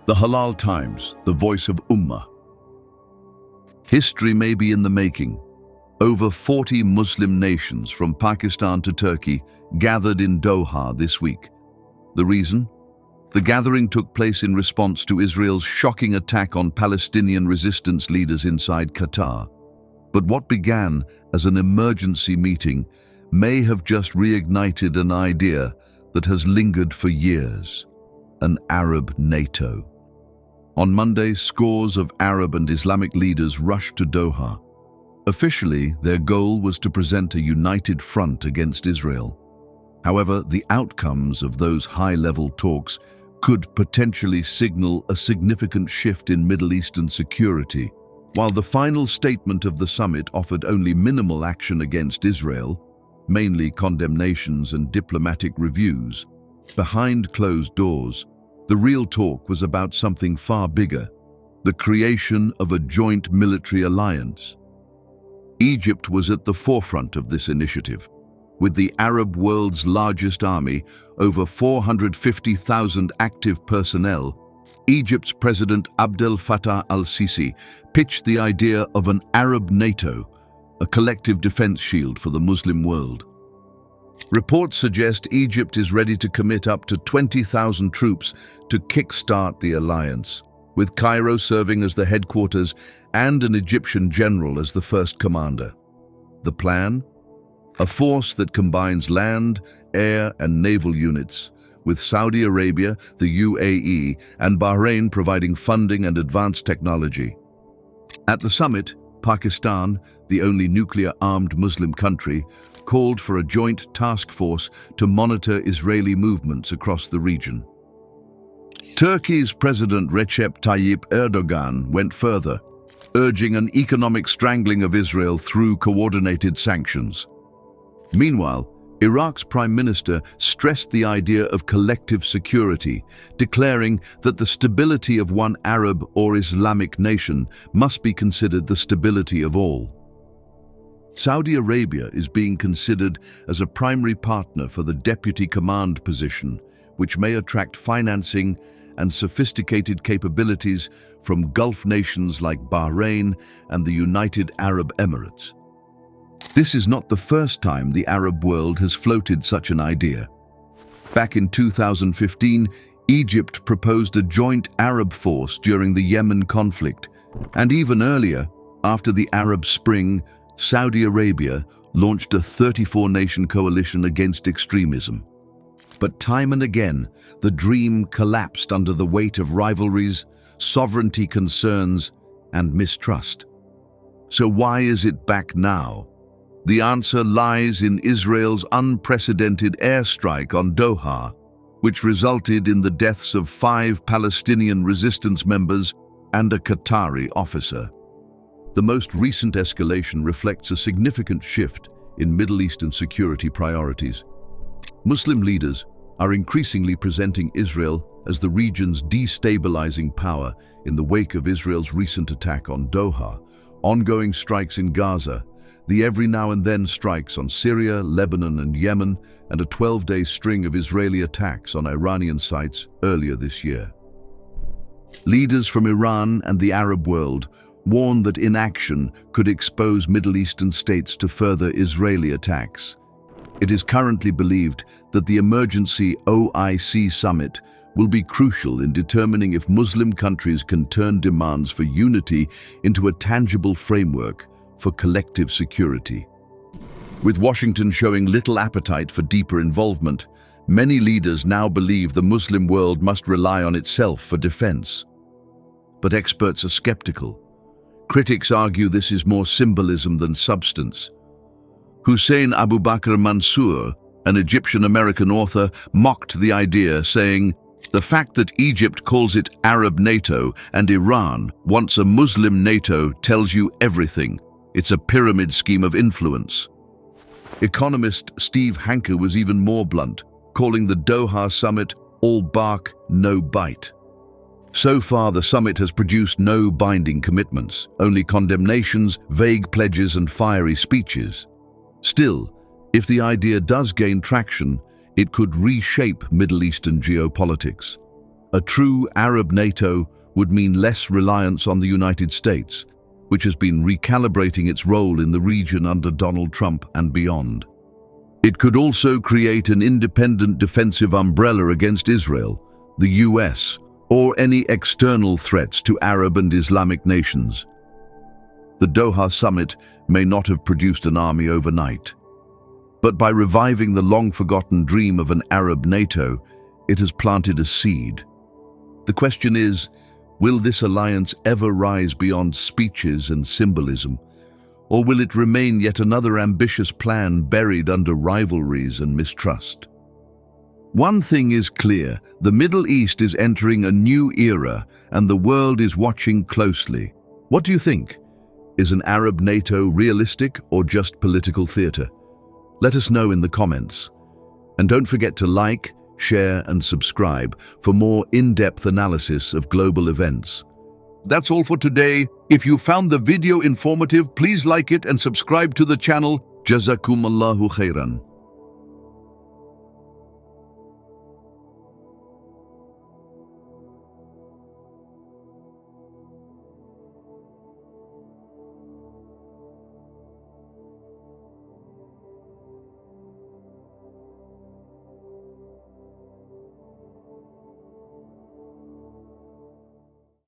The Halal Times, the voice of Ummah. History may be in the making. Over 40 Muslim nations from Pakistan to Turkey gathered in Doha this week. The reason? The gathering took place in response to Israel's shocking attack on Palestinian resistance leaders inside Qatar. But what began as an emergency meeting may have just reignited an idea that has lingered for years: an Arab NATO. On Monday, scores of Arab and Islamic leaders rushed to Doha. Officially, their goal was to present a united front against Israel. However, the outcomes of those high-level talks could potentially signal a significant shift in Middle Eastern security. While the final statement of the summit offered only minimal action against Israel, mainly condemnations and diplomatic reviews, behind closed doors, the real talk was about something far bigger: the creation of a joint military alliance. Egypt was at the forefront of this initiative. With the Arab world's largest army, over 450,000 active personnel, Egypt's President Abdel Fattah al-Sisi pitched the idea of an Arab NATO, a collective defense shield for the Muslim world. Reports suggest Egypt is ready to commit up to 20,000 troops to kickstart the alliance, with Cairo serving as the headquarters and an Egyptian general as the first commander. The plan? A force that combines land, air, and naval units, with Saudi Arabia, the UAE, and Bahrain providing funding and advanced technology. At the summit, Pakistan, the only nuclear-armed Muslim country, called for a joint task force to monitor Israeli movements across the region. Turkey's President Recep Tayyip Erdogan went further, urging an economic strangling of Israel through coordinated sanctions. Meanwhile, Iraq's Prime Minister stressed the idea of collective security, declaring that the stability of one Arab or Islamic nation must be considered the stability of all. Saudi Arabia is being considered as a primary partner for the deputy command position, which may attract financing and sophisticated capabilities from Gulf nations like Bahrain and the United Arab Emirates. This is not the first time the Arab world has floated such an idea. Back in 2015, Egypt proposed a joint Arab force during the Yemen conflict, and even earlier, after the Arab Spring, Saudi Arabia launched a 34-nation coalition against extremism. But time and again, the dream collapsed under the weight of rivalries, sovereignty concerns, and mistrust. So why is it back now? The answer lies in Israel's unprecedented airstrike on Doha, which resulted in the deaths of 5 Palestinian resistance members and a Qatari officer. The most recent escalation reflects a significant shift in Middle Eastern security priorities. Muslim leaders are increasingly presenting Israel as the region's destabilizing power in the wake of Israel's recent attack on Doha, ongoing strikes in Gaza, the every now and then strikes on Syria, Lebanon, and Yemen, and a 12-day string of Israeli attacks on Iranian sites earlier this year. Leaders from Iran and the Arab world warn that inaction could expose Middle Eastern states to further Israeli attacks. It is currently believed that the emergency OIC summit will be crucial in determining if Muslim countries can turn demands for unity into a tangible framework for collective security. With Washington showing little appetite for deeper involvement, many leaders now believe the Muslim world must rely on itself for defense. But experts are skeptical. Critics argue this is more symbolism than substance. Hussein Abu Bakr Mansour, an Egyptian-American author, mocked the idea, saying, "The fact that Egypt calls it Arab NATO and Iran wants a Muslim NATO tells you everything. It's a pyramid scheme of influence." Economist Steve Hanke was even more blunt, calling the Doha summit all bark, no bite. So far, the summit has produced no binding commitments, only condemnations, vague pledges, and fiery speeches. Still, if the idea does gain traction, it could reshape Middle Eastern geopolitics. A true Arab NATO would mean less reliance on the United States, which has been recalibrating its role in the region under Donald Trump and beyond. It could also create an independent defensive umbrella against Israel, the US, or any external threats to Arab and Islamic nations. The Doha summit may not have produced an army overnight, but by reviving the long-forgotten dream of an Arab NATO, it has planted a seed. The question is, will this alliance ever rise beyond speeches and symbolism, or will it remain yet another ambitious plan buried under rivalries and mistrust? One thing is clear, the Middle East is entering a new era and the world is watching closely. What do you think? Is an Arab NATO realistic or just political theater? Let us know in the comments. And don't forget to like, share and subscribe for more in-depth analysis of global events. That's all for today. If you found the video informative, please like it and subscribe to the channel. Jazakumullahu khairan.